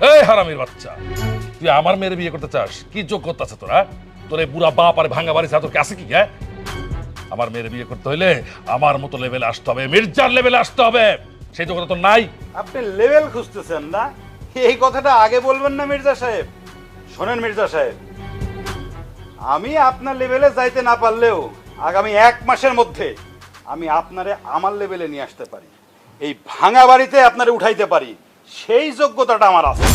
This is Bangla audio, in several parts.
এই হারামির বাচ্চা, তুই আমার মেয়ের বিয়ে করতে চাস? কি যোগ্যতা আছে তোরা? তোর এই বুড়া বাপ আর ভাঙা বাড়ি ছাড়া তোর কাছে কি? হ্যাঁ, আমার মেয়ের বিয়ে করতে হইলে আমার মতো লেভেলে আসতে হবে, মির্জার লেভেলে আসতে হবে। সেই যোগ্যতা তোর নাই। আপনি লেভেল খুঁজতেছেন না? এই কথাটা আগে বলবেন না মির্জা সাহেব। শোনেন মির্জা সাহেব, আমি আপনার লেভেলে যাইতে না পারলেও আগামী 1 মাসের মধ্যে আমি আপনারে আমার লেভেলে নিয়ে আসতে পারি, এই ভাঙা বাড়িতে আপনারে উঠাইতে পারি, সেই যোগ্যতাটা আমার আছে।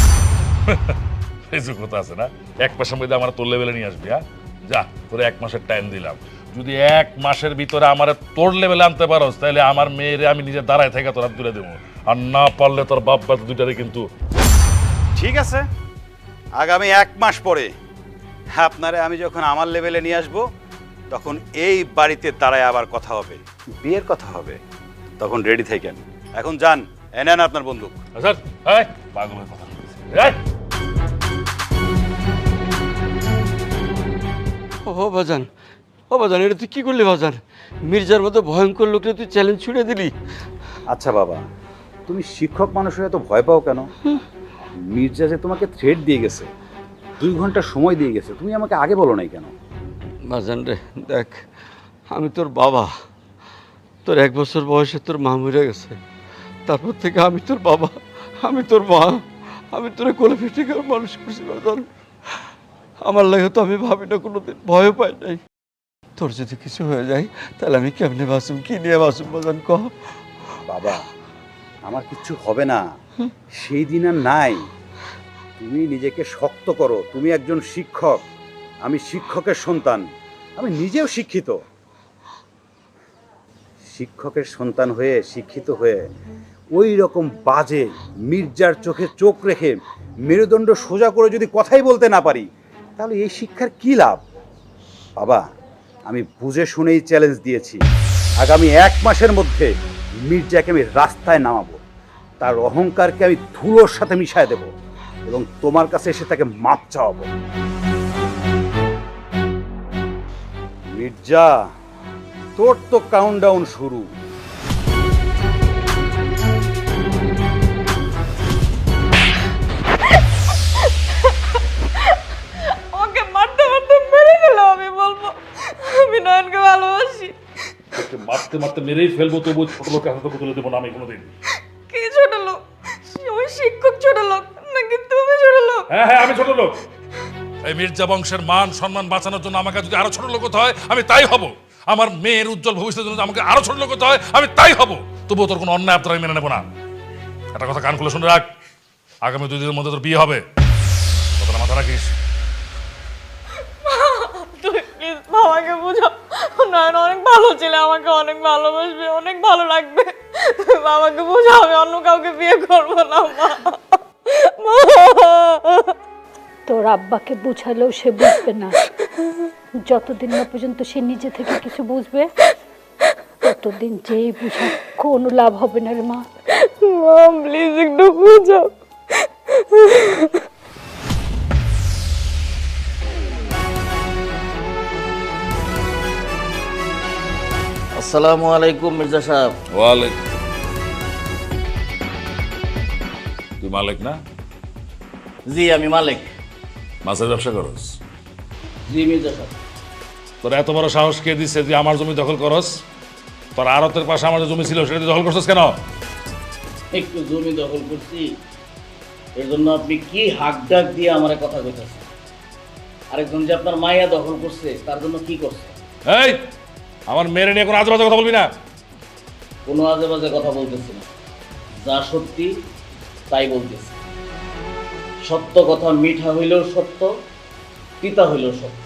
এই যোগ্যতা আছে না? 1 মাসের মধ্যে আমার তোর লেভেলে নিয়ে আসবি? হ্যাঁ, যা, তোর 1 মাসের টাইম দিলাম। যদি 1 মাসের ভিতরে আমার তোর লেভেলে আনতে পারোস, তাহলে আমার মেয়েরে আমি নিজে দাঁড়ায় থেকে তোর হাত তুলে দেবো। আর না পারলে তোর বাপ বাচ্চা দুইটারে কিন্তু। ঠিক আছে, আগামী 1 মাস পরে আপনারে আমি যখন আমার লেভেলে নিয়ে আসব, তখন এই বাড়িতে দাঁড়ায় আবার কথা হবে, বিয়ের কথা হবে। তখন রেডি থাকেন। এখন যান, এনেন আপনার বন্দুক। স্যার, এই পাগলের কথা বলছিস। এই ও বাজান, ও বাজান, এটা তুই কি করলি বাজান? মির্জার মতো ভয়ঙ্কর লোকটা তুই চ্যালেঞ্জ ছুড়ে দিলি। আচ্ছা বাবা, তুমি শিক্ষক মানুষের এত ভয় পাও কেন? মির্জা যে তোমাকে থ্রেট দিয়ে গেছে, 2 ঘন্টা সময় দিয়ে গেছে, তুমি আমাকে আগে বলো নাই কেন? বাজান রে, দেখ, আমি তোর বাবা। তোর 1 বছর বয়সে তোর মা মরে গেছে। তারপর থেকে আমি তোর বাবা, আমি তোর মা, আমি তোরে কোলে পিঠে করে মানুষ করছি বাজান। আমার লাগে তো আমি ভাবি না, কোনোদিন ভয় পাই নাই। তোর যদি কিছু হয়ে যায় তাহলে আমি কেমনে বাঁচুম, কি নিয়ে বাঁচুম বাজান কহ? বাবা, আমার কিচ্ছু হবে না, সেই দিন আর নাই। তুমি নিজেকে শক্ত করো, তুমি একজন শিক্ষক, আমি শিক্ষকের সন্তান, আমি নিজেও শিক্ষিত। শিক্ষকের সন্তান হয়ে, শিক্ষিত হয়ে ওই রকম বাজে মির্জার চোখে চোখ রেখে মেরুদণ্ড সোজা করে যদি কথাই বলতে না পারি, তাহলে এই শিক্ষার কি লাভ? বাবা, আমি বুঝে শুনেই চ্যালেঞ্জ দিয়েছি, আগামী 1 মাসের মধ্যে মির্জাকে আমি রাস্তায় নামাবো, তার অহংকারকে আমি ধুলোর সাথে মিশায় দেব এবং তোমার কাছে এসে তাকে মাপ চাওয়াবো। মির্জা, তোর তো কাউন্টডাউন শুরু। ওকে মারতে মারতে মেরে গেল। আমি বলবো আমি নয়নকে ভালোবাসি। তোকে মারতে মারতে মেরেই ফেলবো, তবু ছোট লোকের হাতে তোকে তুলে দেবো না আমি কোনোদিন। কি ছোট লোক? ওই শিক্ষক ছোট লোক নাকি তুমি ছোট লোক? হ্যাঁ হ্যাঁ, আমি ছোট লোক। এই মির্জা বংশের মান সম্মান বাঁচানোর জন্য আমাকে যদি আরো ছোট লোক হতে হয়, আমি তাই হব। আমার মেয়ের উজ্জ্বল ভবিষ্যতের জন্য আমাকে আরো ছোট লোক হতে হয়, আমি তাই হব। তবুও তোর কোনো অন্যায় আমি মেনে নেবো না। একটা কথা কান খুলে শুনে রাখ, আগামী 2 দিনের মধ্যে তোর বিয়ে হবে, কথাটা মাথা রাখিস। তুমি প্লিজ বাবাকে বোঝাও, নয়ন অনেক ভালো ছেলে, আমাকে অনেক ভালোবাসবে, অনেক ভালো লাগবে। তুমি বাবাকে বোঝাও আমি অন্য কাউকে বিয়ে করবো না। মা, তোর আব্বাকে বুঝালেও সে বুঝবে না। যতদিন না পর্যন্ত সে নিজে থেকে কিছু বুঝবে, ততদিন যেই বুঝা কোনো লাভ হবে না রে মা। মা প্লিজ একটু বোঝাও। আসসালামু আলাইকুম মির্জা সাহেব। ওয়ালাইকুম। তুই মালিক না? জি আমি মালিক। মাছের ব্যবসা করস? জি মির্জা সাহেব। তোর এত বড় সাহস কে দিচ্ছে যে আমার জমি দখল করস? তোর আড়তের পাশে আমার যে জমি ছিল সেটা তুই দখল করছিস কেন? একটু জমি দখল করছি, এর জন্য আপনি কি হাক ডাক দিয়ে আমার কথা কইতেছেন? আরেকজন যে আপনার মাইয়া দখল করছে তার জন্য কি করছে? এই, আমার মেয়ের নিয়ে কোনো আজে বাজে কথা বলবি না। কোনো আজে বাজে কথা বলতেছি না, যা সত্যি তাই বলতেছি। সত্য কথা মিঠা হইলেও সত্য, পিতা হইলেও সত্য।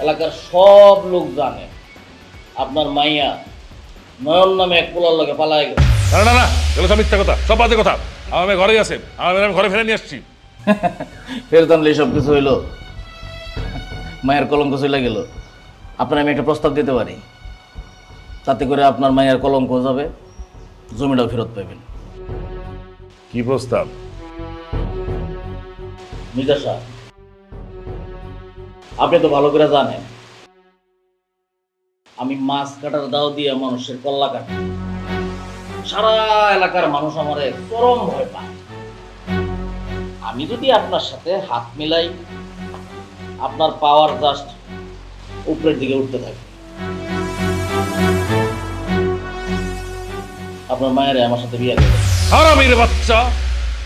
এলাকার সব লোক জানে আপনার মাইয়া নয়ন নামে এক পোলার লগে পালায় গেছে। না না না, এগুলো সব মিথ্যা কথা, সব বাজে কথা। আমার মেয়ে ঘরেই আছে, আমার মেয়ে আমি ঘরে ফেলে নিয়ে আসছি। ফের জানলে সব কিছু হইলো, মায়ের কলঙ্ক চলে গেল। আপনার আমি একটা প্রস্তাব দিতে পারি, তাতে করে আপনার মায়ের কলঙ্ক যাবে, জমিটাও ফেরত পাবেন। কি প্রস্তাব? মির্জা সাহেব, আপনি তো ভালো করে জানেন আমি মাছ কাটার দাও দিয়ে মানুষের কল্লা কাটি। সারা এলাকার মানুষ আমারে চরম ভয় পায়। আমি যদি আপনার সাথে হাত মিলাই, আপনার পাওয়ার জাস্ট উপরের দিকে উঠতে থাকে। আপনার মায়ের আমার সাথে বিয়ে দেবে। হারামির বাচ্চা,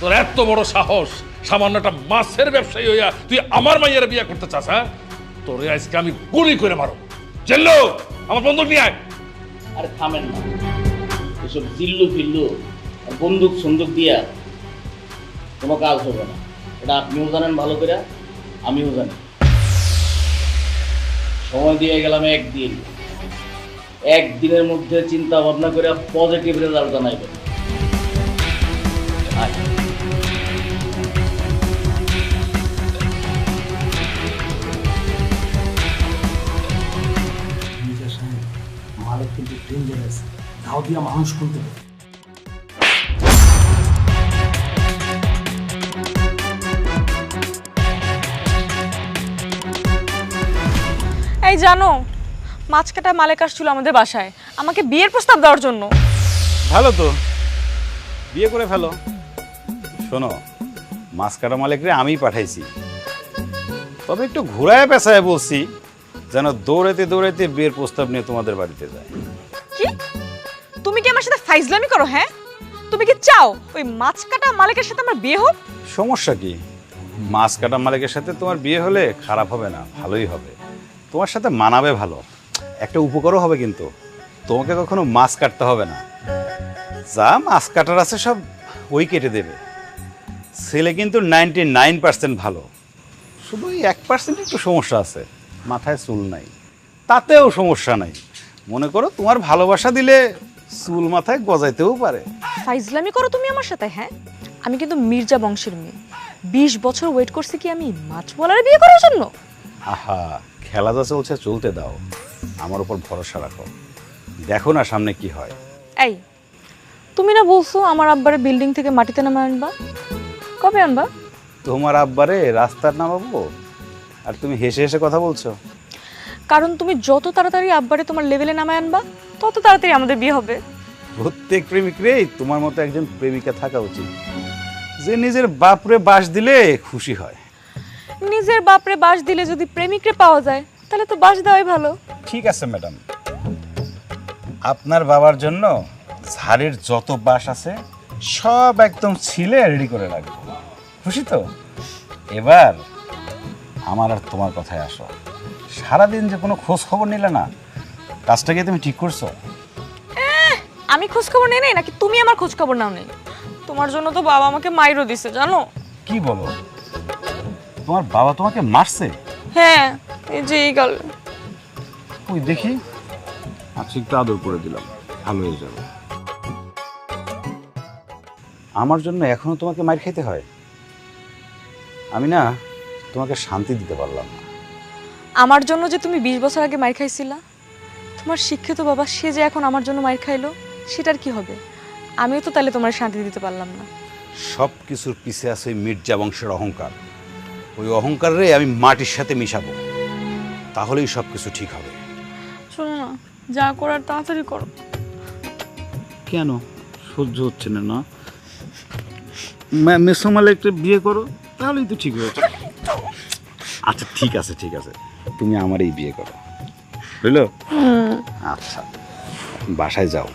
তোর এত বড় সাহস, সামান্য একটা মাছের ব্যবসায়ী হইয়া তুই আমার মাইয়ের বিয়ে করতে চাস? হ্যাঁ, তোরে আজকে আমি গুলি করে মারো। চেল্লো, আমার বন্দুক নিয়ে আয়। আরে থামেন না, এসব জিল্লু ফিল্লু আর বন্দুক সন্দুক দিয়া কোনো কাজ হবে না। এটা আপনিও জানেন ভালো করে, আমিও জানি। সময় দিয়ে গেলাম একদিনের মধ্যে চিন্তা ভাবনা করে পজিটিভ রেজাল্ট জানাইবেন। মালিক কিন্তু ডেঞ্জারাস, ধাও দিয়া মানুষ খুলতে পারে। এই জানো, মাছ কাটা মালিক আসছিল আমাদের বাসায় আমাকে বিয়ের প্রস্তাব দেওয়ার জন্য। ভালো তো, বিয়ে করে ফেলো। শোনো, মাছ কাটা মালিকরে আমিই পাঠাইছি, তবে একটু ঘুরায় পেঁচায় বলছি যেন দৌড়াইতে দৌড়াইতে বিয়ের প্রস্তাব নিয়ে তোমাদের বাড়িতে যায়। কি তুমি কি আমার সাথে ফাইজলামি করো? হ্যাঁ, তুমি কি চাও ওই মাছ কাটা মালিকের সাথে আমার বিয়ে হোক? সমস্যা কি? মাছ কাটা মালিকের সাথে তোমার বিয়ে হলে খারাপ হবে না, ভালোই হবে। তোমার সাথে মানাবে ভালো, একটা উপকারও হবে। কিন্তু তোমাকে কখনো মাছ কাটতে হবে না, যা মাছ কাটার আছে সব ওই কেটে দেবে। ছেলে কিন্তু 99% ভালো, শুধু ওই 1% একটু সমস্যা আছে, মাথায় চুল নাই। তাতেও সমস্যা নাই, মনে করো তোমার ভালোবাসা দিলে চুল মাথায় গজাইতেও পারে। ফাইজলামি করো তুমি আমার সাথে? হ্যাঁ, আমি কিন্তু মির্জা বংশের মেয়ে। 20 বছর ওয়েট করছি কি আমি মাছওয়ালার বিয়ে করার জন্য? আহা, খেলা যা চলছে চলতে দাও, আমার উপর ভরসা রাখো, দেখো না সামনে কি হয়। এই, তুমি না বলছো আমার আব্বারে বিল্ডিং থেকে মাটিতে নামা আনবা? কবে আনবা? তোমার আব্বারে রাস্তার নামাবো আর তুমি হেসে হেসে কথা বলছো? কারণ তুমি যত তাড়াতাড়ি আব্বারে তোমার লেভেলে নামায় আনবা তত তাড়াতাড়ি আমাদের বিয়ে হবে। প্রত্যেক প্রেমিকরেই তোমার মতো একজন প্রেমিকা থাকা উচিত, যে নিজের বাপরে বাস দিলে খুশি হয়। নিজের বাপরে বাস দিলে যদি প্রেমিকরে পাওয়া যায় তাহলে তো বাস দেওয়াই ভালো। ঠিক আছে ম্যাডাম, আপনার বাবার জন্য ঝাড়ের যত বাস আছে সব একদম ছিলে রেডি করে রাখবো। খুশি তো? এবার আমার আর তোমার কথায় আসো। সারাদিন যে কোনো খোঁজ খবর নিলে না, কাজটা কি তুমি ঠিক করছো? আমি খোঁজ খবর নেই নাই নাকি তুমি আমার খোঁজ খবর নাও নেই? তোমার জন্য তো বাবা আমাকে মাইরও দিছে জানো। কি বলো, তোমার বাবা তোমাকে মারছে? হ্যাঁ, এই যে এই গাল। ওই দেখি, আচ্ছা একটু আদর করে দিলাম, ভালো হয়ে যাবে। আমার জন্য এখনো তোমাকে মার খেতে হয়? আমি না তোমাকে শান্তি দিতে পারলাম না। আমার জন্য যে তুমি 20 বছর আগে মার খাইছিলা, তোমার শিক্ষিত বাবা সে যে এখন আমার জন্য মার খাইলো, সেটার কি হবে? আমিও তো তাহলে তোমার শান্তি দিতে পারলাম না। সব কিছুর পিছে আছে ওই মির্জা বংশের অহংকার। ওই অহংকারে আমি মাটির সাথে মিশাবো, তাহলেই সব কিছু ঠিক হবে। শোনো না, যা করার তাড়াতাড়ি করো। কেন সহ্য হচ্ছে না? না মেসোমালে একটা বিয়ে করো, তাহলেই তো ঠিক হয়েছে। আচ্ছা ঠিক আছে ঠিক আছে, তুমি আমার এই বিয়ে করো, বুঝলো? আচ্ছা বাসায় যাও,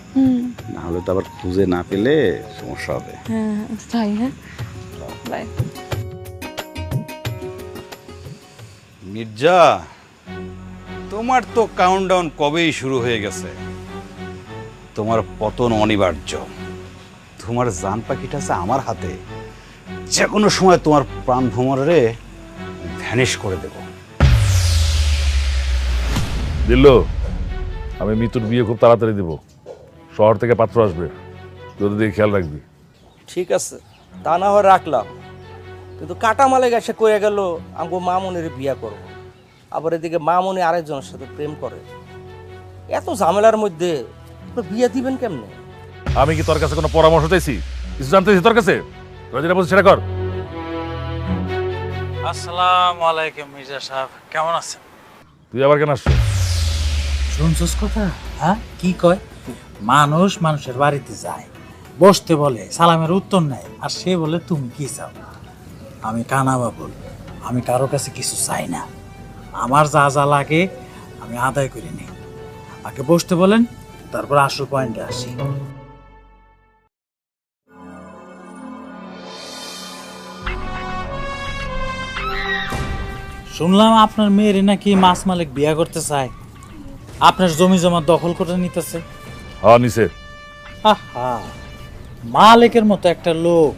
না হলে তো আবার খুঁজে না পেলে সমস্যা হবে। হ্যাঁ তাই, হ্যাঁ বাই। মির্জা, তোমার তো কাউন্টডাউন কবেই শুরু হয়ে গেছে। তোমার পতন অনিবার্য। তোমার জান পাখিটা আছে আমার হাতে, যে কোনো সময় তোমার প্রাণ ভ্রমণে ভ্যানিশ করে দেব। দিল, আমি মিতুর বিয়ে খুব তাড়াতাড়ি দিব। শহর থেকে পাত্র আসবে, তোদের দিকে খেয়াল রাখবি। ঠিক আছে, তা না হয় রাখলাম, কিন্তু কাটা মালে গেছে কয়ে গেল আমগো মামুনের বিয়া করব, আবার এদিকে মামুনি আরেকজনের সাথে প্রেম করে। এত ঝামেলার মধ্যে বিয়ে দিবেন কেমনে? আমি কি তোর কাছে কোনো পরামর্শ চাইছি? কিছু জানতে চাইছি তোর কাছে? তোরা যেটা বলছিস সেটা কর। আসসালামু আলাইকুম মির্জা সাহেব, কেমন আছেন? তুই আবার কেন আসছো? শুনছস কথা? হ্যাঁ, কি কয়? মানুষ মানুষের বাড়িতে যায়, বসতে বলে, সালামের উত্তর নেয়, আর সে বলে তুমি কি চাও? আমি কানা বাবুল, আমি কারো কাছে কিছু চাই না। আমার যা যা লাগে আমি আদায় করে নিই। আগে বসতে বলেন, তারপর আসল পয়েন্টে আসি। শুনলাম আপনার মেয়ের নাকি মাছ মালিক বিয়া করতে চায়, আপনার জমি জমা দখল করে নিতেছে। হ্যাঁ নিছে। আহা, মালিকের মতো একটা লোক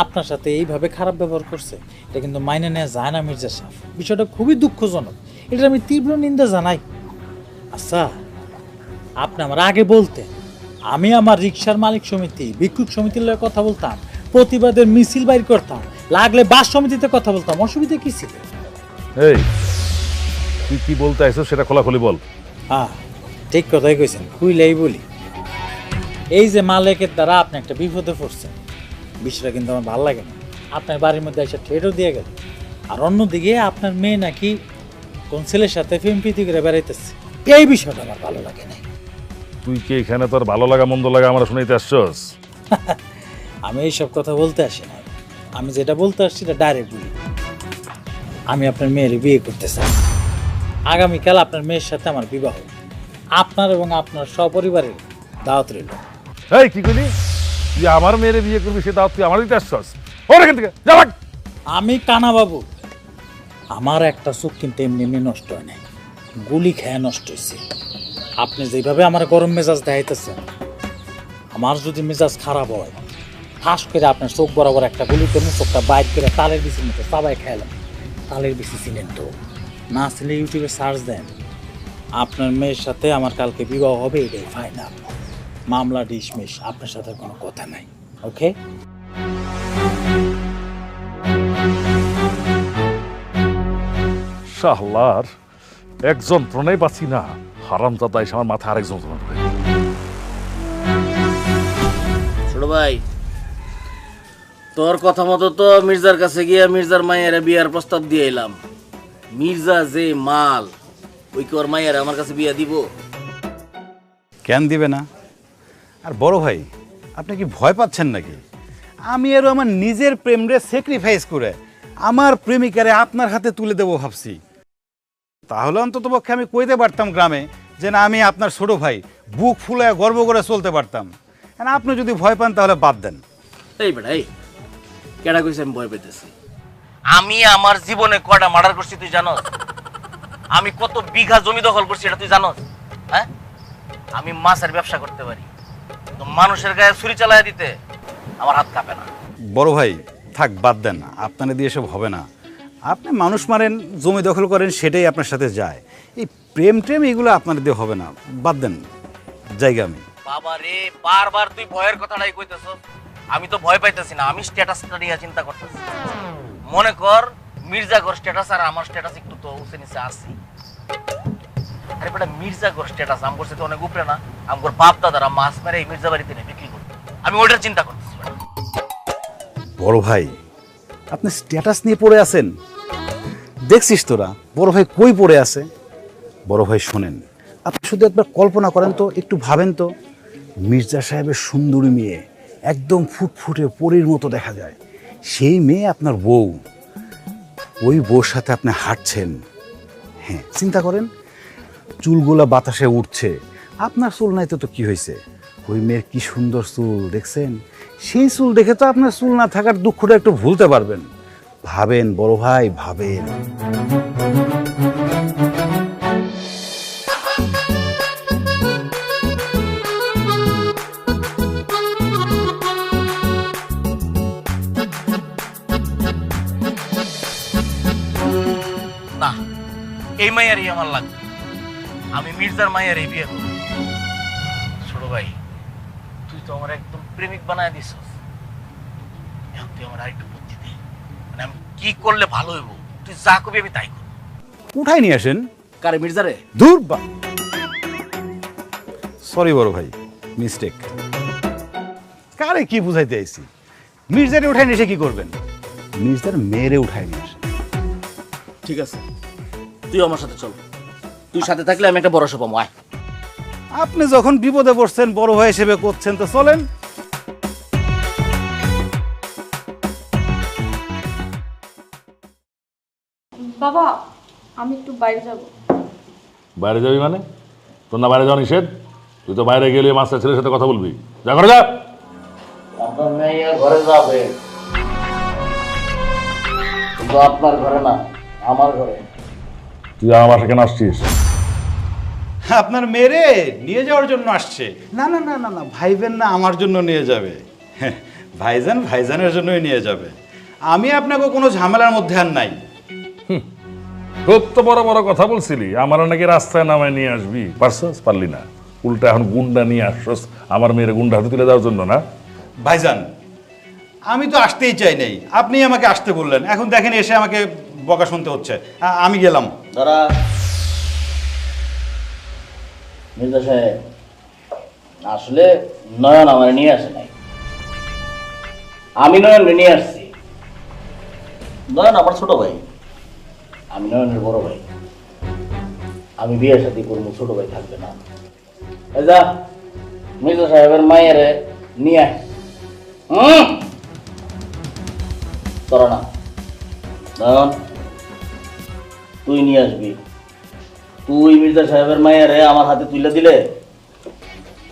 আপনার সাথে এইভাবে খারাপ ব্যবহার করছে, এটা কিন্তু মাইনে নেওয়া যায় না মির্জা সাহেব। বিষয়টা খুবই দুঃখজনক, এটা আমি তীব্র নিন্দা জানাই। আচ্ছা, আপনি আমার আগে বলতেন, আমি আমার রিক্সার মালিক সমিতি, ভিক্ষুক সমিতির লগে কথা বলতাম, প্রতিবাদের মিছিল বাইর করতাম, লাগলে বাস সমিতিতে কথা বলতাম, অসুবিধা কি ছিল? এই তুই কি বলতে আইছো সেটা খোলাখুলি বল। হ্যাঁ, ঠিক কথাই কইছেন, খুইলাই বলি। এই যে মালিকের দ্বারা আপনি একটা বিপদে পড়ছেন, বিষয়টা কিন্তু আমার ভালো লাগে না। আপনার বাড়ির মধ্যে এসে ঠেটও দিয়ে গেল, আর অন্যদিকে আপনার মেয়ে নাকি কোন ছেলের সাথে প্রেম প্রীতি করে বেড়াইতেছে, এই বিষয়টা আমার ভালো লাগে না। তুই কি এখানে তোর ভালো লাগা মন্দ লাগা আমরা শুনাইতে আসছস? আমি এইসব কথা বলতে আসি না, আমি যেটা বলতে আসছি এটা ডাইরেক্ট বলি। আমি আপনার মেয়ের বিয়ে করতে চাই। আগামীকাল আপনার মেয়ের সাথে আমার বিবাহ, আপনার এবং আপনার সপরিবারের দাওয়াত রইল। এই কি কইলি? তুই আমার মেয়েরে বিয়ে করবি সে দাওয়াত তুই আমার দিতে আসছস? ওর এখান থেকে যা ভাগ। আমি কানা বাবু, আমার একটা চোখ কিন্তু এমনি এমনি নষ্ট হয় নাই, গুলি খেয়ে নষ্ট হয়েছে। আপনি যেভাবে আমার গরম মেজাজ দেখাইতেছেন, আমার যদি মেজাজ খারাপ হয়, ফাঁস করে আপনার চোখ বরাবর একটা গুলি করে চোখটা বাইর করে তালের বিচির মতো সবাই খেলাম। তালের বিচি ছিলেন তো না, ছেলে ইউটিউবে সার্চ দেন, আপনার মেয়ের সাথে আমার কালকে বিবাহ হবে, এটাই ফাইনাল। মামলা ডিসমিস, আপনার সাথে কোনো কথা নাই। ওকে? শাহলার এক যন্ত্রণাই বাঁচি না, হারামজাদা এসে আমার মাথায় আরেক যন্ত্রণা ঢুকে। ছোট ভাই, তোর কথা মতো তো মির্জার কাছে গিয়ে মির্জার মায়ের বিয়ার প্রস্তাব দিয়ে এলাম। মির্জা যে মাল, ওই কি ওর মায়ের আমার কাছে বিয়া দিব? কেন দিবে না? আর বড় ভাই, আপনি কি ভয় পাচ্ছেন নাকি? আমি আরও আমার নিজের প্রেমরে স্যাক্রিফাইস করে আমার প্রেমিকারে আপনার হাতে তুলে দেবো ভাবছি। তাহলে অন্তত পক্ষে আমি কইতে পারতাম গ্রামে যে না, আমি আপনার ছোট ভাই, বুক ফুলায় গর্ব করে চলতে পারতাম। আপনি যদি ভয় পান তাহলে বাদ দেন। এই বেটা, এই কেডা কইছে আমি ভয় পেতেছি? আমি আমার জীবনে কয়টা মার্ডার করছি তুই জানোস? আমি কত বিঘা জমি দখল করছি এটা তুই জানোস? হ্যাঁ, আমি মাছের ব্যবসা করতে পারি, তো মানুষের গায়ে ছুরি চালায় দিতে আমার হাত কাঁপে না। বড় ভাই থাক, বাদ দেন, আপনার দিয়ে এসব হবে না। আপনি মানুষ মারেন, জমি দখল করেন, সেটাই আপনার সাথে যায়। এই প্রেম ট্রেম এগুলো আপনার দিয়ে হবে না, বাদ দেন জায়গা। আমি বাবা রে, বারবার তুই ভয়ের কথাটাই কইতেছস। আমি তো ভয় পাইতেছি না, আমি স্ট্যাটাসটা নিয়ে চিন্তা করতেছি। মনে কর মির্জাগর স্ট্যাটাস আর আমার স্ট্যাটাস একটু তো উঁচে নিচে আসি। আরে বেটা, মির্জাগর স্ট্যাটাস আমগর সাথে অনেক উপরে না? আমগর বাপ দাদারা মাছ মেরে এই মির্জা বাড়িতে নিয়ে বিক্রি করতো, আমি ওইটার চিন্তা করতেছি। বড় ভাই, আপনি স্ট্যাটাস নিয়ে পড়ে আছেন? দেখছিস তোরা বড় ভাই কই পড়ে আছে? বড় ভাই শোনেন, আপনি শুধু একবার কল্পনা করেন তো, একটু ভাবেন তো, মির্জা সাহেবের সুন্দরী মেয়ে, একদম ফুটফুটে পরীর মতো দেখা যায়, সেই মেয়ে আপনার বউ, ওই বউর সাথে আপনি হাঁটছেন। হ্যাঁ, চিন্তা করেন, চুলগুলা বাতাসে উঠছে, আপনার চুল নাই তো কি হয়েছে? ওই মেয়ের কি সুন্দর চুল দেখছেন? সেই চুল দেখে তো আপনার চুল না থাকার দুঃখটা একটু ভুলতে পারবেন। ভাবেন বড় ভাই, ভাবেন। না, এই মাইয়ারই আমার লাগবে। আমি মির্জার মাইয়ারই বিয়ে করব। ছোট ভাই, তুই তো আমার একদম প্রেমিক বানায় দিছস। এখন তুই আমার আরেকটু বুদ্ধি দে, মানে আমি কি করলে ভালো হইব? তুই যা করবি আমি তাই করব। উঠাই নিয়ে আসেন। কারে, মির্জারে? দূর বা, সরি বড় ভাই, মিস্টেক। কারে কি বুঝাইতে আইছি? মির্জারে উঠাই নিয়ে এসে কি করবেন? মির্জার মেয়েরে উঠাই নিয়ে আসেন। ঠিক আছে, তুই আমার সাথে চল। তুই সাথে থাকলে আমি একটা বড় সব পাবো। আয়। আপনি যখন বিপদে পড়ছেন, বড় ভাই হিসেবে করছেন, তো চলেন। বাবা আমি একটু বাইরে যাব। বাইরে যাবি মানে? তোর না বাইরে যাওয়া নিষেধ? তুই তো বাইরে গেলে মাস্টার ছেলের সাথে কথা বলবি। যা করে যা। আপনার মেয়ে ঘরে যাবে, কিন্তু আপনার ঘরে না, আমার ঘরে। তুই আমার বাসায় কেন আসছিস? আপনার মেরে নিয়ে যাওয়ার জন্য আসছে। না না না না না, ভাইবেন না আমার জন্য নিয়ে যাবে। ভাইজান ভাইজানের জন্যই নিয়ে যাবে। আমি আপনাকে কোনো ঝামেলার মধ্যে আর নাই। খুব তো বড় বড় কথা বলছিলি, আমার নাকি রাস্তায় নামায় নিয়ে আসবি, পারছস? পারলি না। উল্টা এখন গুন্ডা নিয়ে আসছস আমার মেয়ের গুন্ডা হাতে তুলে দেওয়ার জন্য না? ভাইজান আমি তো আসতেই চাই নাই, আপনি আমাকে আসতে বললেন, এখন দেখেন এসে আমাকে বকা শুনতে হচ্ছে। আমি গেলাম। দাঁড়া মির্জা সাহেব, আসলে নয়ন আমার নিয়ে আসে নাই, আমি নয়নকে নিয়ে আসছি। নয়ন আমার ছোট ভাই, আমি নয়নের বড় ভাই। আমি বিয়ে শাদী করবো, ছোট ভাই থাকবে না। এই যা মির্জা সাহেবের মায়ের নিয়ে আয়। তোরা না, নয়ন তুই নিয়ে আসবি। তুই মির্জা সাহেবের মায়ের আমার হাতে তুলে দিলে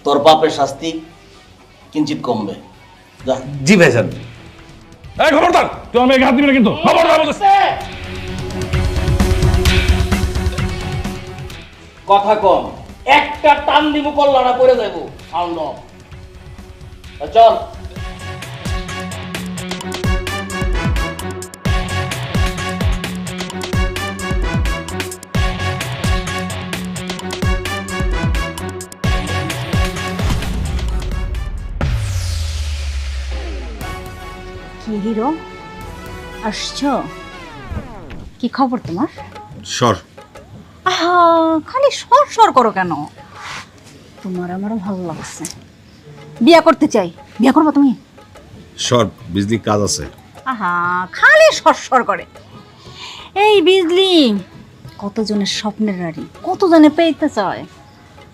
তোর পাপের শাস্তি কিঞ্চিত কমবে। যা। জি ভাইজান। এই খবরদার, তুই আমার মেয়েকে হাত দিবি না কিন্তু। খবরদার বলছিস। কথা কম, একটা টান দিব কল্লাটা পড়ে যাইব। Sound of. চল। কি হিরো আসছো? কি খবর তোমার? সর। আহা, খালি সর সর করো কেন? তোমার আমারও ভালো লাগছে, বিয়া করতে চাই। বিয়া করবো তুমি? সর, বিজলি কাজ আছে। আহা, খালি সর সর করে। এই বিজলি কতজনের স্বপ্নের রানী, কতজনে পেতে চায়,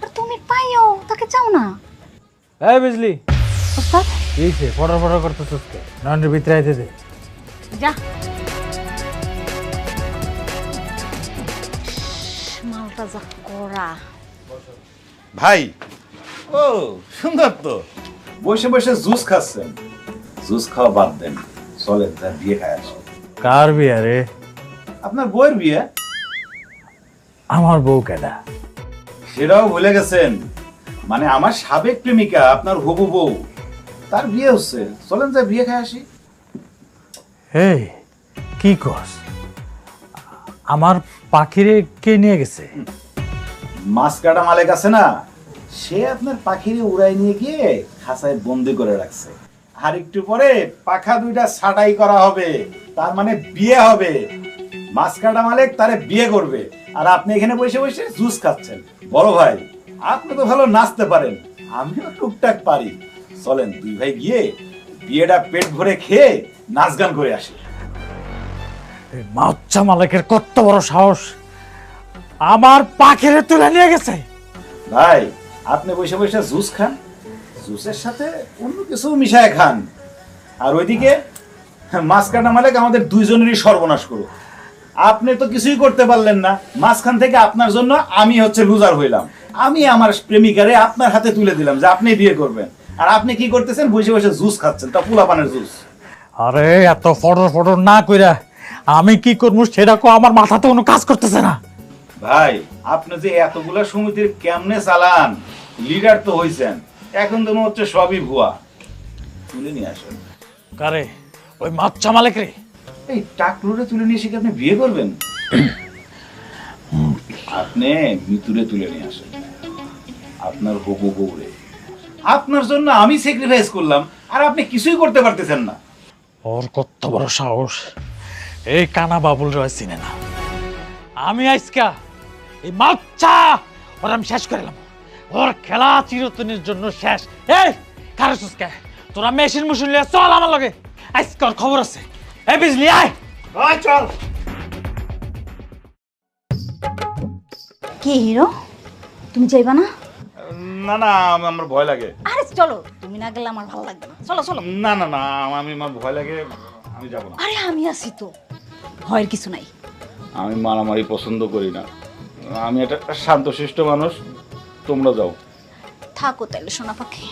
আর তুমি পাইও, তাকে চাও না। এই বিজলি, ওস্তাদ এই সে ফটো ফটো করতেছিস কে? নয়নের ভিতরে আইতে দে। যা। মালটা যা করা। ভাই, ও সুন্দর তো, বসে বসে জুস খাচ্ছেন। জুস খাওয়া বাদ দেন, চলেন তার বিয়ে খায় আসো। কার বিয়া রে? আপনার বউয়ের বিয়ে। আমার বউ কেডা? সেটাও ভুলে গেছেন? মানে আমার সাবেক প্রেমিকা, আপনার হবু বউ, তার বিয়ে হচ্ছে। চলেন যা বিয়ে খায় আসি। এই কি কস? আমার পাখিরে কে নিয়ে গেছে? মাছ কাটা মালিক আছে না, সে আপনার পাখিরে উড়াই নিয়ে গিয়ে খাঁচায় বন্দি করে রাখছে। আর একটু পরে পাখা দুইটা ছাটাই করা হবে, তার মানে বিয়ে হবে। মাছ কাটা মালিক তারে বিয়ে করবে, আর আপনি এখানে বসে বসে জুস খাচ্ছেন। বড় ভাই, আপনি তো ভালো নাচতে পারেন, আমিও টুকটাক পারি। চলেন দুই ভাই গিয়ে বিয়েটা পেট ভরে খেয়ে নাচ গান করে আসি। মাচ্চা মালিকের কত বড় সাহস, আমার পাখিরে তুলে নিয়ে গেছে। ভাই, আপনি বসে বসে জুস খান, জুসের সাথে অন্য কিছু মিশায় খান, আর ওইদিকে মাছ কাটা মালিক আমাদের দুইজনেরই সর্বনাশ করো। আপনি তো কিছুই করতে পারলেন না, মাঝখান থেকে আপনার জন্য আমি হচ্ছে লুজার হইলাম। আমি আমার প্রেমিকারে আপনার হাতে তুলে দিলাম যে আপনি বিয়ে করবেন, আর আপনি কি করতেছেন? বসে বসে জুস খাচ্ছেন, তা পোলাপানের জুস। আরে এত ফটর ফটর না কইরা আমি কি করবো সেটা কো, আমার মাথাতে কোনো কাজ করতেছে না। ভাই, আপনি যে এতগুলা সমিতির কেমনে চালান, লিডার তো হইছেন, এখন তো মনে হচ্ছে সবই ভুয়া। তুলে নিয়ে আসেন। কারে? ওই মাচ্চা মালিক রে। এই টাকলুরে তুলে নিয়ে এসে কি আপনি বিয়ে করবেন? আপনি মৃত্যুরে তুলে নিয়ে আসেন, আপনার হবু বউরে। আপনার জন্য আমি স্যাক্রিফাইস করলাম, আর আপনি কিছুই করতে পারতেছেন না। ওর কত বড় সাহস, এই কানা বাবুল রয় চিনে না। আমি আজকা এই মাচ্চা ওর আমি শেষ করলাম, ওর খেলা চিরতনের জন্য শেষ। এই কারে সুস্কা, তোরা মেশিন মুশিন লিয়ে চল আমার লগে, আজকে ওর খবর আছে। এই বিজলি আয়, চল। কি হিরো, তুমি যাইবা না? না না, আমার ভয় লাগে। আরে চলো, তুমি না গেলে আমার ভালো লাগবে না। চলো চলো। না না না, আমার ভয় লাগে, আমি যাব না। আরে আমি আছি তো, ভয়ের কিছু নাই। আমি মারামারি পছন্দ করি না, আমি একটা শান্তশিষ্ট মানুষ, তোমরা যাও। থাকো তাহলে সোনা পাখি।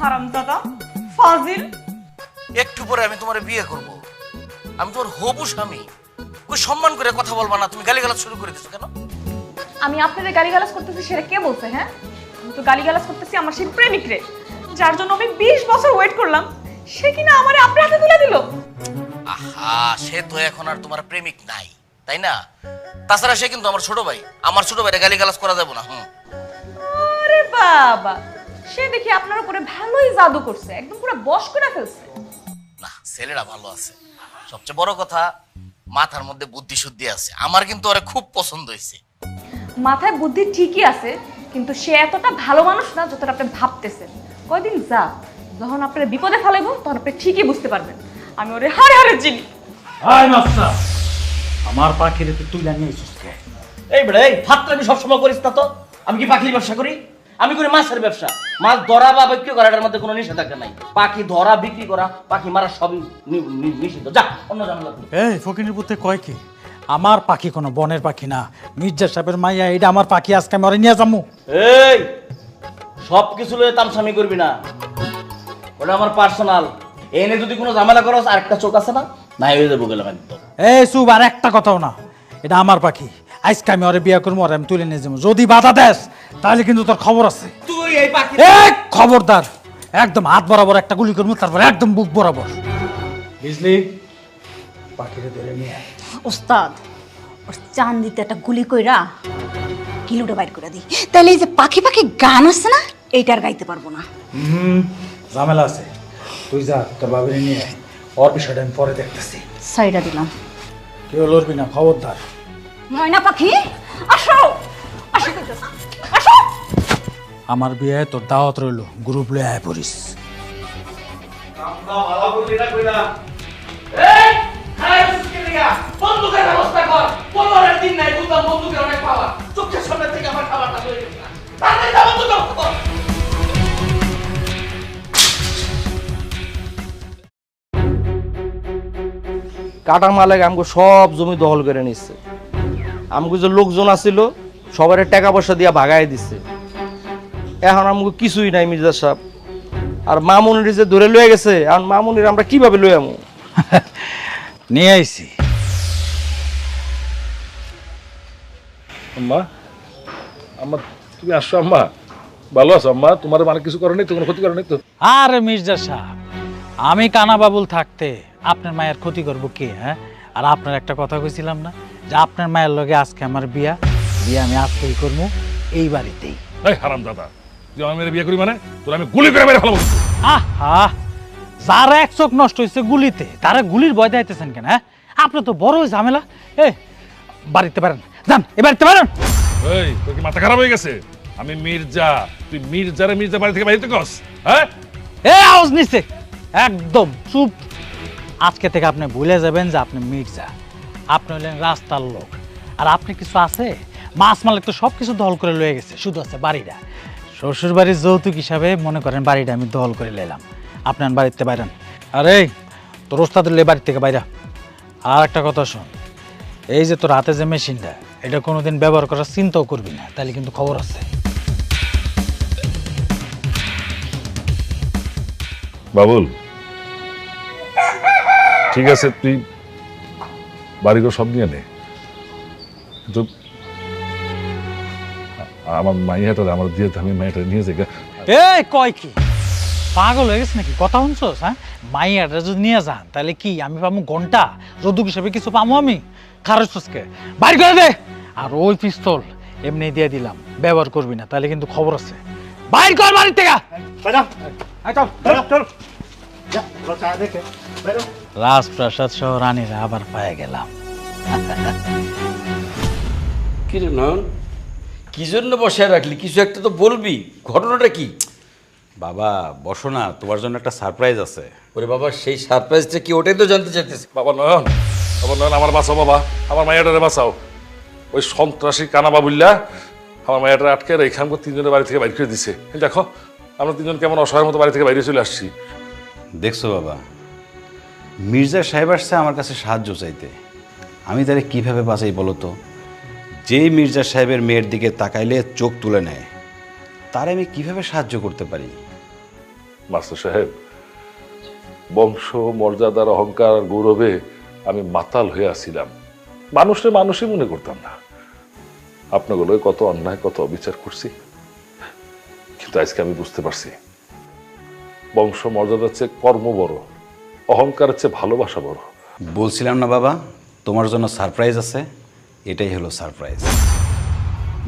হারামজাদা ফাজিল। একটু পরে আমি তোমার বিয়ে করব, আমি তোমার হবু স্বামী, কই সম্মান করে কথা বলবা না? তুমি গালিগালাজ শুরু করে দিছো কেন? আমি আপনাদের গালিগালাজ করতেছি সেটা কে বলছে? হ্যাঁ, আমি তো গালিগালাজ করতেছি আমার সেই প্রেমিক রে, যার জন্য আমি 20 বছর ওয়েট করলাম, সে কিনা আমারে আপনার হাতে তুলে দিল। আহা, সে তো এখন আর তোমার প্রেমিক নাই, তাই না? তাছাড়া সে কিন্তু আমার ছোট ভাই, আমার ছোট ভাইরে গালিগালাজ করা যাবে না। আরে বাবা, সে দেখি আপনার উপরে ভালোই জাদু করছে, একদম পুরো বশ করে ফেলছে। না, ছেলেরা ভালো আছে, সবচেয়ে বড় কথা মাথার মধ্যে বুদ্ধি শুদ্ধি আছে। আমার কিন্তু ওরে খুব পছন্দ হয়েছে। মাথায় বুদ্ধি ঠিকই আছে, কিন্তু সে এতটা ভালো মানুষ না যতটা আপনি ভাবতেছেন। কয়দিন যা, যখন আপনার বিপদে ফেলাইব তখন আপনি ঠিকই বুঝতে পারবেন আমি ওরে হারে হারে চিনি। হাই মাস্টার, আমার পাখিরে তুই তুইলা নিয়ে এসেছিস। এই বেড়া, এই ফাত্রামি সবসময় করিস না তো। আমি কি পাখির ব্যবসা করি? আমি করি মাছের ব্যবসা। মাছ ধরা বা বিক্রি করা এটার মধ্যে কোনো নিষেধাজ্ঞা নাই। পাখি ধরা, বিক্রি করা, পাখি মারা সবই নিষিদ্ধ। যা, অন্য ঝামেলা করি। এই ফকিনের পুতে কয় কি, আমার পাখি কোনো বনের পাখি না, মির্জা সাহেবের মাইয়া, এটা আমার পাখি, আজকে আমি ওরে নিয়ে যাবো। এই সব কিছু লয়ে তামসামি করবি না, ওটা আমার পার্সোনাল। এনে যদি কোনো ঝামেলা করস, আরেকটা চোখ আছে না, নাই হয়ে যাবো গেলাম একদম। এই সুব, আর একটা কথাও না, এটা আমার পাখি, আজকে আমি ওরে বিয়া করবো, ওরে আমি তুলে নিয়ে যাবো। যদি বাধা দেস তাহলে কিন্তু তোর খবর আছে। তুই এই পাখি খবরদার, একদম হাত বরাবর একটা গুলি করবো, তারপর একদম বুক বরাবর, বুঝলি? পাখিরে ধরে নিয়ে ওস্তাদ, ওর চান্দিতে একটা গুলি কইরা কিলোটা বাইর করে দিই, তাহলে এই যে পাখি পাখি গান আছে না, এইটা আর গাইতে পারবো না। ঝামেলা আছে, তুই যা তোর বাবিরে নিয়ে আয়, ওর বিষয়টা আমি পরে দেখতেছি। সাইডা দিলাম। কেউ লড়বি না, খবরদার। ময়না পাখি আসো, আসো কইতাছি, আসো। আমার বিয়ে তোর দাওয়াত রইল, গ্রুপ লয়ে আয় পড়িস। বন্দুকের ব্যবস্থা কর। 15 দিন নাই, বুঝলাম বন্দুকের অনেক পাওয়ার। চোখের সামনে থেকে আমার খাবারটা লয়ে গেছে। তাড়াতাড়ি যা, বন্দুক ব্যবস্থা কর। কাটা মালিক আমগো সব জমি দখল করে নিচ্ছে। আমগো যে লোকজন আছিল সবার টাকা পয়সা দিয়া ভাগাই দিচ্ছে। এখন আমগো কিছুই নাই মির্জা সাহেব। আর মামুনির যে ধরে লয়ে গেছে, এখন মামুনির আমরা কিভাবে লয়ে আমু? নিয়ে আইছি। আম্মা, আম্মা তুমি আসছো? আম্মা ভালো আছো? আম্মা তোমার মানে কিছু করে নাই তো, কোনো ক্ষতি করে নাই তো? আরে মির্জা সাহেব, আমি কানা বাবুল থাকতে আপনার মায়ের ক্ষতি করবো কে? হ্যাঁ, আর আপনার একটা কথা কইছিলাম না যে আপনার মায়ের লগে আজকে আমার বিয়া, বিয়ে আমি আজকেই করবো এই বাড়িতেই। এই হারাম দাদা, তুই আমার মেয়ের বিয়ে করি মানে তোর আমি গুলি করে মেরে ফেলবো। আহা, যার এক চোখ নষ্ট হয়েছে গুলিতে, তারা গুলির ভয় দেখাইতেছেন কেন? হ্যাঁ, আপনার তো বড় ঝামেলা। বাড়িতে পারেন, যান এ বাড়িতে পারেন। এই তোর কি মাথা খারাপ হয়ে গেছে? আমি মির্জা, তুই মির্জারে মির্জা বাড়ি থেকে বাইরে কস? হ্যাঁ, আওয়াজ নিচ্ছে, একদম চুপ। আজকে থেকে আপনি ভুলে যাবেন যে আপনি মির্জা, আপনি হলেন রাস্তার লোক। আর আপনি কিছু আছে, মাছ মালিক তো সব কিছু দখল করে লয়ে গেছে, শুধু আছে বাড়িটা। শ্বশুর বাড়ির যৌতুক হিসাবে মনে করেন বাড়িটা আমি দখল করে নিলাম, আপনার বাড়িতে বাইরান। আরে তোর ওস্তাদের লে বাড়ি থেকে বাইরা। আর একটা কথা শোন, এই যে তোর হাতে যে মেশিনটা, এটা কোনোদিন ব্যবহার করার চিন্তাও করবি না, তাহলে কিন্তু খবর আছে। বাবুল ঠিক আছে, তুই বাড়িঘর সব নিয়ে নে, কিন্তু আমার মাইয়াটা আমার দিয়ে আমি মাইয়াটা নিয়ে যাই। কয় কি পাগল হয়ে গেছে নাকি? কথা শুনছোস? হ্যাঁ, মাইয়াটা যদি নিয়ে যান তাহলে কি আমি পাবো ঘন্টা যদুক হিসাবে কিছু পাবো? আমি খারচকে বাইর করে দে। আর ওই পিস্তল এমনি দিয়ে দিলাম, ব্যবহার করবি না, তাহলে কিন্তু খবর আছে। বাইর কর বাড়ির থেকে। রাজপ্রাসাদ সহ রানীরা আবার পায়ে গেলাম। কি রে নয়ন, কি জন্য বসে রাখলি? কিছু একটা তো বলবি, ঘটনাটা কি? বাবা বসো না, তোমার জন্য একটা সারপ্রাইজ আছে। ওরে বাবা, সেই সারপ্রাইজটা কি? ওটাই তো জানতে চাইতেছি। বাবা নয়ন, বাবা নয়ন, আমার বাঁচাও বাবা, আমার মাইয়াটারে বাঁচাও। ওই সন্ত্রাসী কানা বাবুল্লা আমার মায়াটা আটকে রেখে আমাকে তিনজনের বাড়ি থেকে বাইরে করে দিছে। দেখো আমরা তিনজন কেমন অসহায়ের মতো বাড়ি থেকে বাইরে চলে আসছি। দেখছো বাবা, মির্জা সাহেব আসছে আমার কাছে সাহায্য চাইতে, আমি তাহলে কিভাবে বাঁচাই বলো তো? যেই মির্জা সাহেবের মেয়ের দিকে তাকাইলে চোখ তুলে নেয়, তার আমি কিভাবে সাহায্য করতে পারি? মাস্টার সাহেব, বংশ মর্যাদার অহংকার আর গৌরবে আমি মাতাল হয়ে আসছিলাম, মানুষই মনে করতাম না। আপনাগুলো কত অন্যায় কত অবিচার করছি, কিন্তু আজকে আমি বুঝতে পারছি বংশ মর্যাদার চেয়ে কর্ম বড়, অহংকারের চেয়ে ভালোবাসা বড়। বলছিলাম না বাবা, তোমার জন্য সারপ্রাইজ আছে, এটাই হলো সারপ্রাইজ।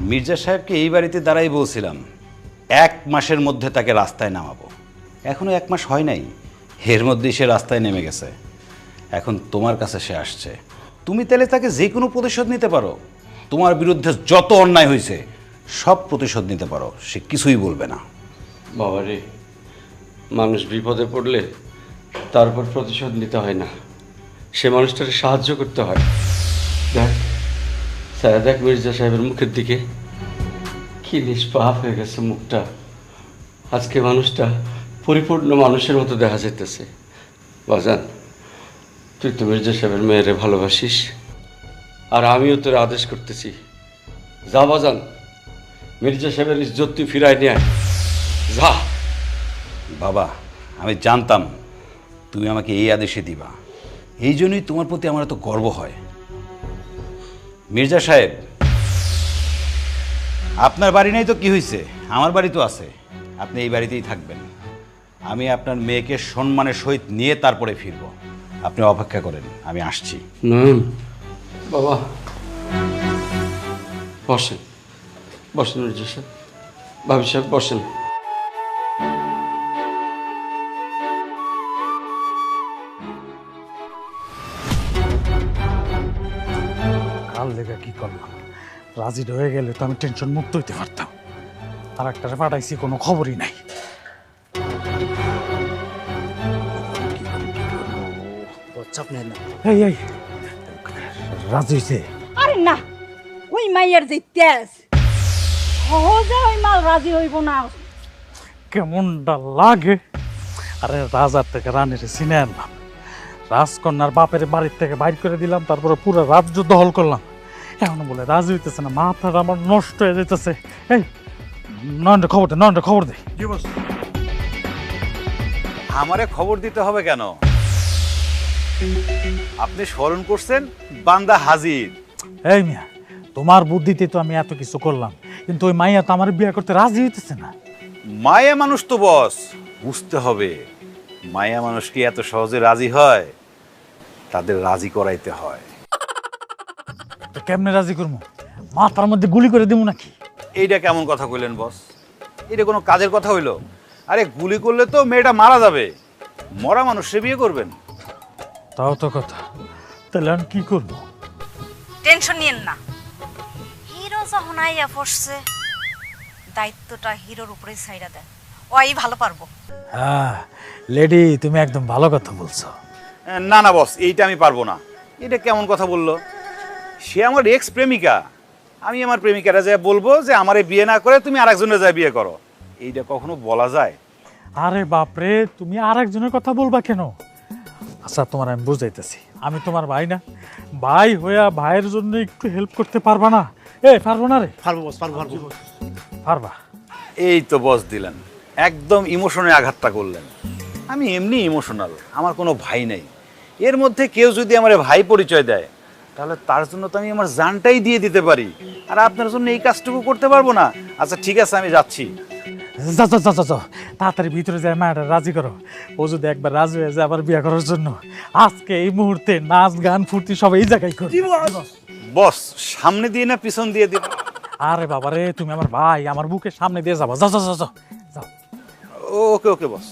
মির্জা সাহেবকে এই বাড়িতে দাঁড়াই বলছিলাম 1 মাসের মধ্যে তাকে রাস্তায় নামাবো। এখনো 1 মাস হয় নাই, এর মধ্যেই সে রাস্তায় নেমে গেছে। এখন তোমার কাছে সে আসছে, তুমি তাহলে তাকে যে কোনো প্রতিশোধ নিতে পারো। তোমার বিরুদ্ধে যত অন্যায় হয়েছে সব প্রতিশোধ নিতে পারো, সে কিছুই বলবে না। বাবা রে, মানুষ বিপদে পড়লে তারপর প্রতিশোধ নিতে হয় না, সে মানুষটাকে সাহায্য করতে হয়। দেখ স্যার, দেখ মির্জা সাহেবের মুখের দিকে কি নিষ্পাপ হয়ে গেছে মুখটা। আজকে মানুষটা পরিপূর্ণ মানুষের মতো দেখা যাইতেছে। বাজান, তুই তো মির্জা সাহেবের মেয়েরে ভালোবাসিস, আর আমিও তোর আদেশ করতেছি, যা বাজান, মির্জা সাহেবের ইজ্জত তুই ফিরাই নিয়ে আয়, যা। বাবা, আমি জানতাম তুমি আমাকে এই আদেশে দিবা, এই জন্যই তোমার প্রতি আমার এত গর্ব হয়। মির্জা সাহেব, আপনার বাড়ি নাই তো কি হয়েছে, আমার বাড়ি তো আছে, আপনি এই বাড়িতেই থাকবেন। আমি আপনার মেয়েকে সম্মানের সহিত নিয়ে তারপরে ফিরব, আপনি অপেক্ষা করেন, আমি আসছি। বাবা বসেন, বসেন মির্জা সাহেব, ভাবি সাহেব বসেন। কাল লেগে কি করলাম, রাজি হয়ে গেলে তো আমি টেনশন মুক্ত হইতে পারতাম। আর একটারে পাঠাইছি, কোনো খবরই নাই। এই এই রাজি হইছে? আরে না, ওই মাইয়ার যে তেজ, সহজে ওই মাল রাজি হইব না। কেমনটা লাগে? আরে রাজার থেকে রানীর চিনে আনলাম, রাজকন্যার বাপের বাড়ির থেকে বাইর করে দিলাম, তারপরে পুরো রাজ্য দখল করলাম। এখন বলে রাজি হইতেছে না, মাথাটা আমার নষ্ট হয়ে যেতেছে। এই নয়নটা খবর দে, নয়নটা খবর দে। আমারে খবর দিতে হবে কেন? আপনি স্মরণ করছেন, বান্দা হাজির। এই মিয়া, তোমার বুদ্ধিতে তো আমি এত কিছু করলাম, কিন্তু ওই মাইয়া তো আমার বিয়ে করতে রাজি হইতেছে না। মায়া মানুষ তো বস, বুঝতে হবে মায়া মানুষ কি এত সহজে রাজি হয়? তাদের রাজি করাইতে হয়। তো কেমনে রাজি করবো? মাথার মধ্যে গুলি করে দিব নাকি? এইটা কেমন কথা কইলেন বস? এটা কোনো কাজের কথা হইলো? আরে গুলি করলে তো মেয়েটা মারা যাবে, মরা মানুষ সে বিয়ে করবেন? তাও তো কথা, তাহলে আমি কি করবো? টেনশন নিয়েন না, হিরো যখন আইয়া পড়ছে, দায়িত্বটা হিরোর উপরেই ছাইড়া দেন, ওই ভালো পারবো। হ্যাঁ লেডি, তুমি একদম ভালো কথা বলছো। না না বস, এইটা আমি পারবো না। এটা কেমন কথা বললো? সে আমার এক্স প্রেমিকা, আমি আমার প্রেমিকারা যা বলবো যে আমারে বিয়ে না করে তুমি আরেকজনের যা বিয়ে করো, এইটা কখনো বলা যায়? আরে বাপরে, তুমি আর একজনের কথা বলবা কেন? আচ্ছা তোমার আমি বুঝাইতেছি, আমি তোমার ভাই না, ভাই হইয়া ভাইয়ের জন্য একটু হেল্প করতে পারবা না? পারবো না রে? পারবো বস, পারবো। পারবা? এই তো বস দিলেন, একদম ইমোশনে আঘাতটা করলেন। আমি এমনি ইমোশনাল, আমার কোনো ভাই নেই। এর মধ্যে কেউ যদি আমার ভাই পরিচয় দেয়, তাহলে তার জন্য তো আমি আমার জানটাই দিয়ে দিতে পারি, আর আপনার জন্য এই কাজটুকু করতে পারবো না? আচ্ছা ঠিক আছে, আমি যাচ্ছি। যা যা যা যা, তাড়াতাড়ি ভিতরে যায় মায়াটা রাজি করো। ও যদি একবার রাজি হয়ে যায় আবার বিয়ে করার জন্য, আজকে এই মুহূর্তে নাচ গান ফুর্তি সব এই জায়গায় করি। বস সামনে দিয়ে না পিছন দিয়ে দিব? আরে বাবা রে, তুমি আমার ভাই, আমার বুকের সামনে দিয়ে যাবো। যাও যাও যাও যাও। ওকে ওকে বস।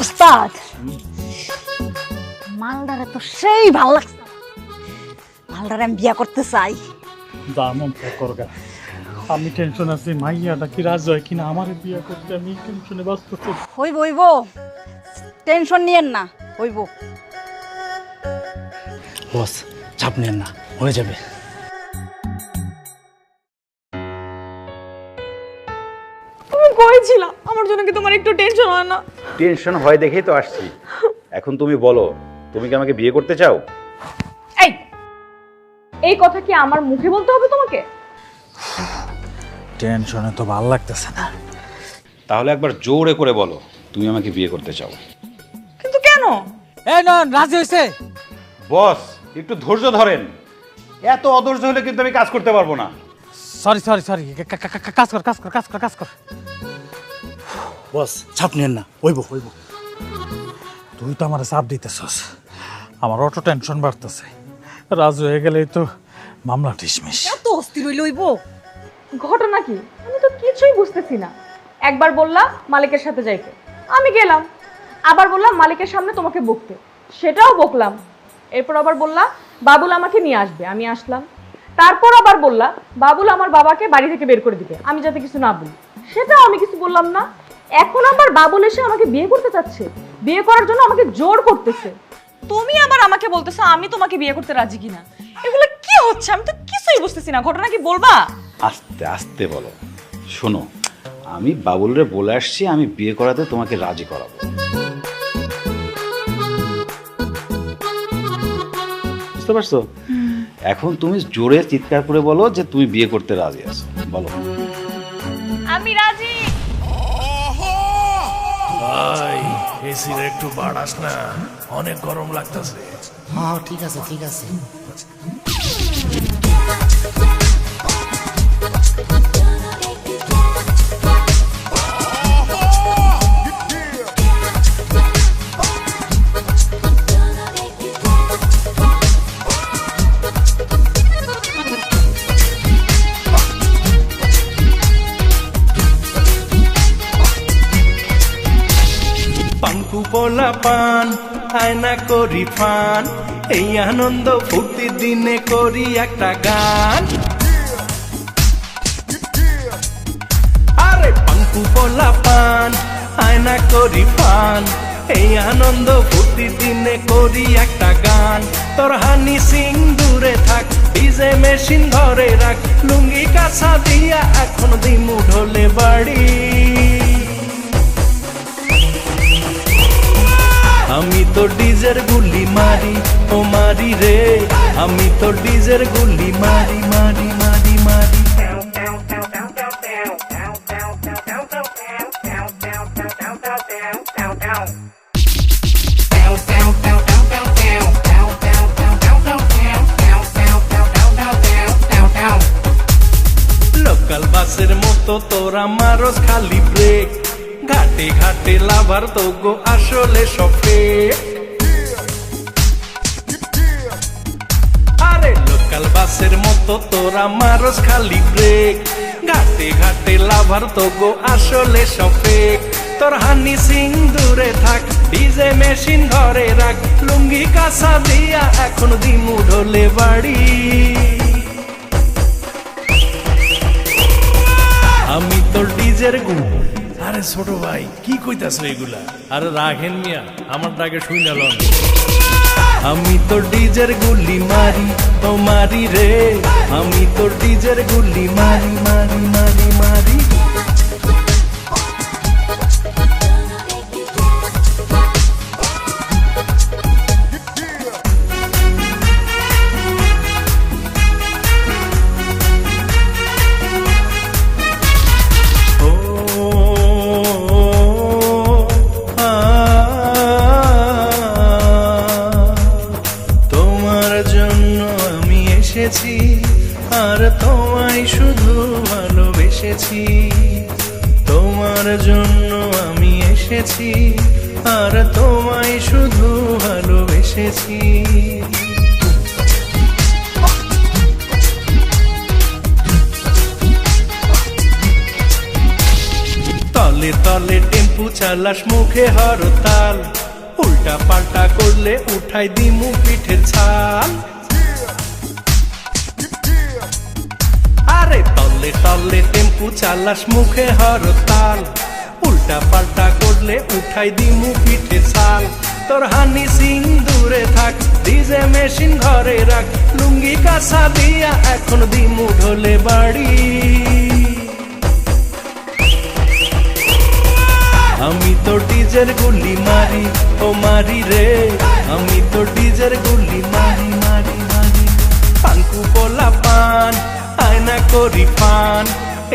উস্তাদ, মালদারে তো সেই ভালো লাগছে, মালদারে আমি বিয়া করতে চাই। দামন করগা, আমি টেনশন আছি, মাইয়াটা কি রাজি হয় কিনা আমার বিয়ে করতে, আমি টেনশনে ব্যস্ত। হইব হইব, টেনশন নিয়েন না, হইব। বস চাপ নেন না, হয়ে যাবে। তুমি কইছিলা আমার জন্য কি তোমার একটু টেনশন হয় না? টেনশন হয় দেখেই তো আসছি। এখন তুমি বলো, তুমি কি আমাকে বিয়ে করতে চাও? এই কথা কি আমার মুখে বলতে হবে তোমাকে? টেনশনে তো ভালো লাগতেছে না। তাহলে একবার জোরে করে বলো তুমি আমাকে বিয়ে করতে চাও। কিন্তু কেন? এই নন রাজি হইছে। বস একটু ধৈর্য ধরেন, এত অধৈর্য হলে কিন্তু আমি কাজ করতে পারবো না। সরি সরি সরি, কাজ কর কাজ কর কাজ কর কাজ কর। বস চাপ নেন না, হইব হইব। তুই তো আমার চাপ দিতেছস, আমার অটো টেনশন বাড়তেছে। রাজু হয়ে গেলেই তো মামলা ডিসমিস। এত অস্থির হইল হইব? ঘটনা কি আমি তো কিছুই বুঝতেছি না। একবার বললা মালিকের সাথে যাইতে, আমি গেলাম। আবার বললাম মালিকের সামনে তোমাকে বকতে, সেটাও বকলাম। এরপর আবার বললা বাবুল আমাকে নিয়ে আসবে, আমি আসলাম। তারপর আবার বললা বাবুল আমার বাবাকে বাড়ি থেকে বের করে দিবে, আমি যাতে কিছু না বলি, সেটাও আমি কিছু বললাম না। এখন আবার বাবুল এসে আমাকে বিয়ে করতে চাচ্ছে, বিয়ে করার জন্য আমাকে জোর করতেছে। তুমি আবার আমাকে বলতেছো আমি তোমাকে বিয়ে করতে রাজি কিনা। এগুলো কি হচ্ছে আমি তো কিছুই বুঝতেছি না। ঘটনা কি বলবা? আস্তে আস্তে বলো। শোনো, আমি বাবুলরে বলে আসছি আমি বিয়ে করাতে তোমাকে রাজি করাবো। বুঝতে পারছো? এখন তুমি জোরে চিৎকার করে বলো যে তুমি বিয়ে করতে রাজি আছো, বলো। আমি রাজি। ভাই এসির একটু বাড়াস না, অনেক গরম লাগতেছে। হ্যাঁ ঠিক আছে ঠিক আছে। পাঙ্কু পোলা পান আয়না করি ফান, এই আনন্দ ফুর্তির দিনে করি একটা গান। আরে পাঙ্কু পোলা পান আয়না করি ফান, এই আনন্দ ফুর্তির দিনে করি একটা গান। তোর হানি সিং দূরে থাক, ডিজে মেশিন ঘরে রাখ, লুঙ্গি কাছা দিয়া এখন দিমু ঢোলে বাড়ি। আমি তো ডিজের গুলি মারি ও মারি রে, আমি তো ডিজের গুলি মারি মারি মারি মারি। লোকাল বাসের মতো তোরা মারস খালি ব্রেক, ঘাটে ঘাটে লাভার তো গো আসলে সফে। আরে লোকাল বাসের মতো তোরা মারস খালি ব্রেক, ঘাটে ঘাটে লাভার তো গো আসলে সফে। তোর হানি সিং দূরে থাক, ডিজে মেশিন ঘরে রাখ, লুঙ্গি কাঁচা দিয়া এখন দিমু ঢোলে বাড়ি। আমি তোর ডিজের গুণ। আরে ছোট ভাই কি কইতাছো এগুলা? আরে রাখেন মিয়া, আমার ডাকে শুই না লন। আমি তোর ডিজের গুলি মারি ও মারি রে, আমি তোর ডিজের গুলি মারি মারি মারি মারি। আর তোমায় শুধু ভালোবেসেছি, তোমার জন্য আমি এসেছি, আর তোমায় শুধু ভালোবেসেছি। তলে তলে টেম্পু চালাস মুখে হরতাল, উল্টা পাল্টা করলে উঠাই দিমু পিঠের ছাল। আরে তলে তলে টেম্পু চালাস মুখে হরতাল, উল্টা পাল্টা করলে উঠাই দিমু পিঠে ছাল তোর হানি সিন্দুরে থাক ডিজে মেশিন ঘরে রাখ লুঙ্গি কাঁচা দিয়া এখন দিমু ঢোলে বাড়ি আমি তো ডিজের গুলি মারি ও মারি রে আমি তো ডিজের গুলি মারি মারি মারি পাঙ্কু পোলা পান আয়না করি পান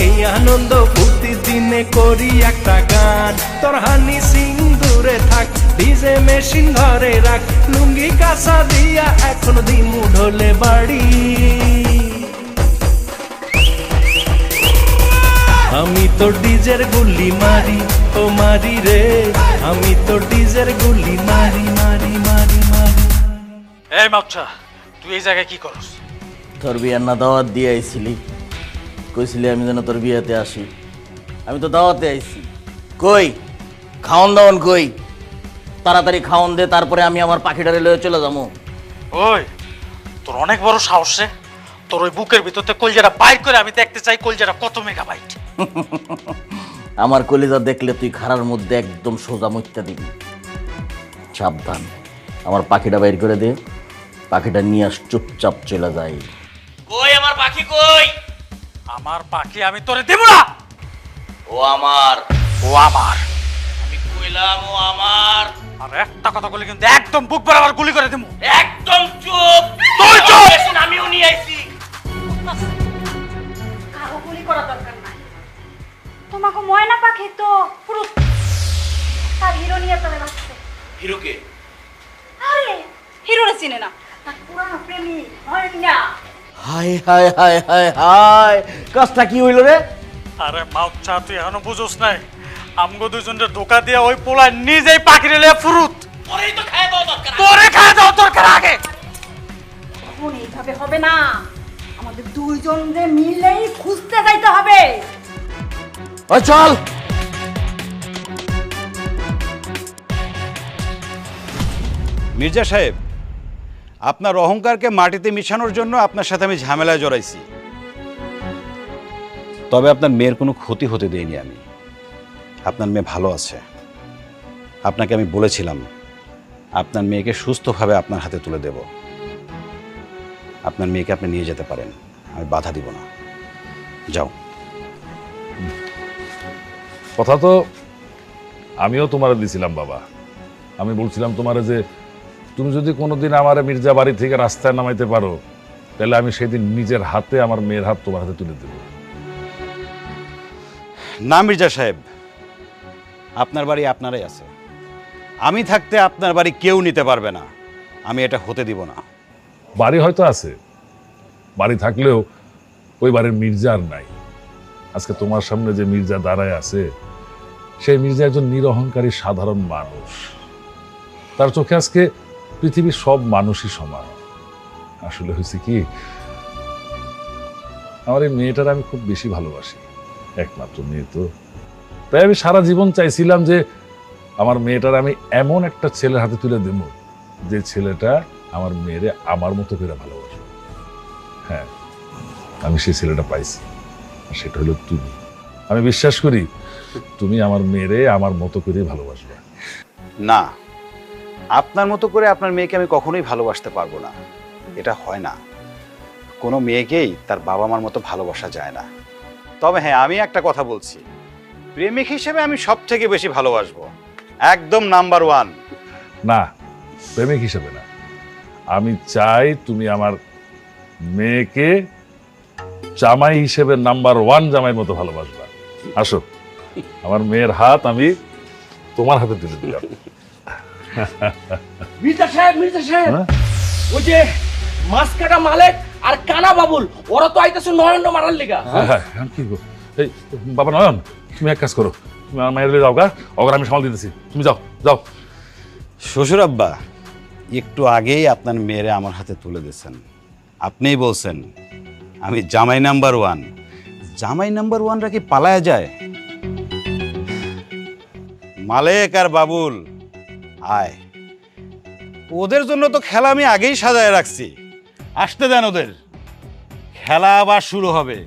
এই আনন্দ ফুর্তি দিনে করি একটা গান তোর হানি সিন্দুরে থাক ডিজে মেশিন ঘরে রাখ লুঙ্গি কাঁচা দিয়া এখন দিমু ঢোলে বাড়ি আমি তো ডিজের গুলি মারি ও মারি রে আমি তো ডিজের গুলি মারি মারি মারি মারি এই মাপছা তুই এই জায়গায় কি করস? তোর বিয়ার না দাওয়াত দিয়ে আইছিলি কইছিলি আমি যেন তোর বিয়াতে আসি আমি তো দাওয়াতে আইছি কই খাওন দাওন কই তাড়াতাড়ি খাওন দে তারপরে আমি আমার পাখিটারে লয়ে চলে যাবো ওই তোর অনেক বড় সাহস রে তোর ওই বুকের ভিতরতে কলজাটা বাইর করে আমি দেখতে চাই কলজাটা কত মেগাবাইট আমার কলিজা দেখলে তুই খাড়ার মধ্যে একদম সোজা মুত্যা দিবি সাবধান আমার পাখিটা বাইর করে দে পাখিটা নিয়ে আস চুপচাপ চলে যাই কই আমার পাখি কই আমার পাখি আমি তোরে দেব না ও আমার আমি কইলাম ও আমার আর একটা কথা বলি কিন্তু একদম বুক বরাবর গুলি করে দেবো একদম চুপ তুই চুপ আমিও নিয়ে আইছি কারো গুলি করা দরকার নাই তোমাকে ময়না পাখি তো পুরো তার হিরো নিয়ে চলে যাচ্ছে হিরোকে আরে হিরোরে চিনে না তার পুরানো প্রেমী ময়না হাই হাই হাই হাই হাই কাজটা কি হইল রে আরে মাপছা তুই এখনো বুঝোস নাই আমগো দুজনের ধোকা দিয়ে ওই পোলা নিজেই পাখি রেলে ফুরুত তোরেই তো খায় দাও দরকার তোরে খায় দাও দরকার আগে এখন এইভাবে হবে না আমাদের দুইজনকে মিলেই খুঁজতে যাইতে হবে ও চল মির্জা সাহেব, আপনার অহংকারকে মাটিতে মিশানোর জন্য আপনার সাথে আমি ঝামেলায় জড়াইছি, তবে আপনার মেয়ের কোনো ক্ষতি হতে দেইনি আমি। আপনার মেয়ে ভালো আছে। আপনাকে আমি বলেছিলাম আপনার মেয়েকে সুস্থভাবে আপনার হাতে তুলে দেব। আপনার মেয়েকে আপনি নিয়ে যেতে পারেন, আমি বাধা দিব না। যাও। কথা তো আমিও তোমার দিছিলাম বাবা। আমি বলছিলাম তোমার যে তুমি যদি কোনোদিন আমার মির্জা বাড়ি থেকে রাস্তায় নামাইতে পারো তাহলে আমি সেদিন নিজের হাতে আমার মেয়ের হাত তোমার হাতে তুলে দেব। না মির্জা সাহেব, আপনার বাড়ি আপনারাই আছে। আমি থাকতে আপনার বাড়ি কেউ নিতে পারবে না। আমি এটা হতে দিব না। বাড়ি হয়তো আছে, বাড়ি থাকলেও ওই বাড়ির মির্জা আর নাই। আজকে তোমার সামনে যে মির্জা দাঁড়ায় আছে সেই মির্জা একজন নিরহংকারী সাধারণ মানুষ। তার চোখে আজকে পৃথিবীর সব মানুষই সমান। আসলে হয়েছে কি, আমার এই মেয়েটার আমি খুব বেশি ভালোবাসি, একমাত্র মেয়ে তো। তাই আমি সারা জীবন চাইছিলাম যে আমার মেয়েটার আমি এমন একটা ছেলের হাতে তুলে দেব যে ছেলেটা আমার মেয়েরে আমার মতো করে ভালোবাসবে। হ্যাঁ, আমি সেই ছেলেটা পাইছি, আর সেটা হলো তুমি। আমি বিশ্বাস করি তুমি আমার মেয়েরে আমার মতো করে ভালোবাসবে। না, আপনার মতো করে আপনার মেয়েকে আমি কখনোই ভালোবাসতে পারবো না। এটা হয় না। কোনো মেয়েকেই তার বাবা মার মতো ভালোবাসা যায় না। তবে হ্যাঁ, আমি একটা কথা বলছি, প্রেমিক হিসেবে আমি সব থেকে বেশি ভালোবাসবো, একদম নাম্বার 1। না, প্রেমিক হিসেবে না, আমি চাই তুমি আমার মেয়েকে জামাই হিসেবে নাম্বার 1 জামাইয়ের মতো ভালোবাসবা। আসো, আমার মেয়ের হাত আমি তোমার হাতে তুলে দিলাম। মির্জা সাহেব, মির্জা সাহেব, ওই যে মাছ কাটা মালিক আর কানা বাবুল ওরা তো আইতেছে নয়ন মারার লেগা। হ্যাঁ, কি গো, এই বাবা নয়ন, তুমি এক কাজ করো, তুমি আমার মায়ের যাও গা, ওগর আমি সামাল দিতেছি, তুমি যাও যাও। শ্বশুর আব্বা, একটু আগেই আপনার মেয়েরে আমার হাতে তুলে দিয়েছেন। আপনিই বলছেন আমি জামাই নাম্বার 1। জামাই নাম্বার 1রা কি পালায়া যায়? মালেক আর বাবুল আয়, ওদের জন্য তো খেলা আমি আগেই সাজায় রাখছি। আসতে দেন, ওদের খেলা আবার শুরু হবে।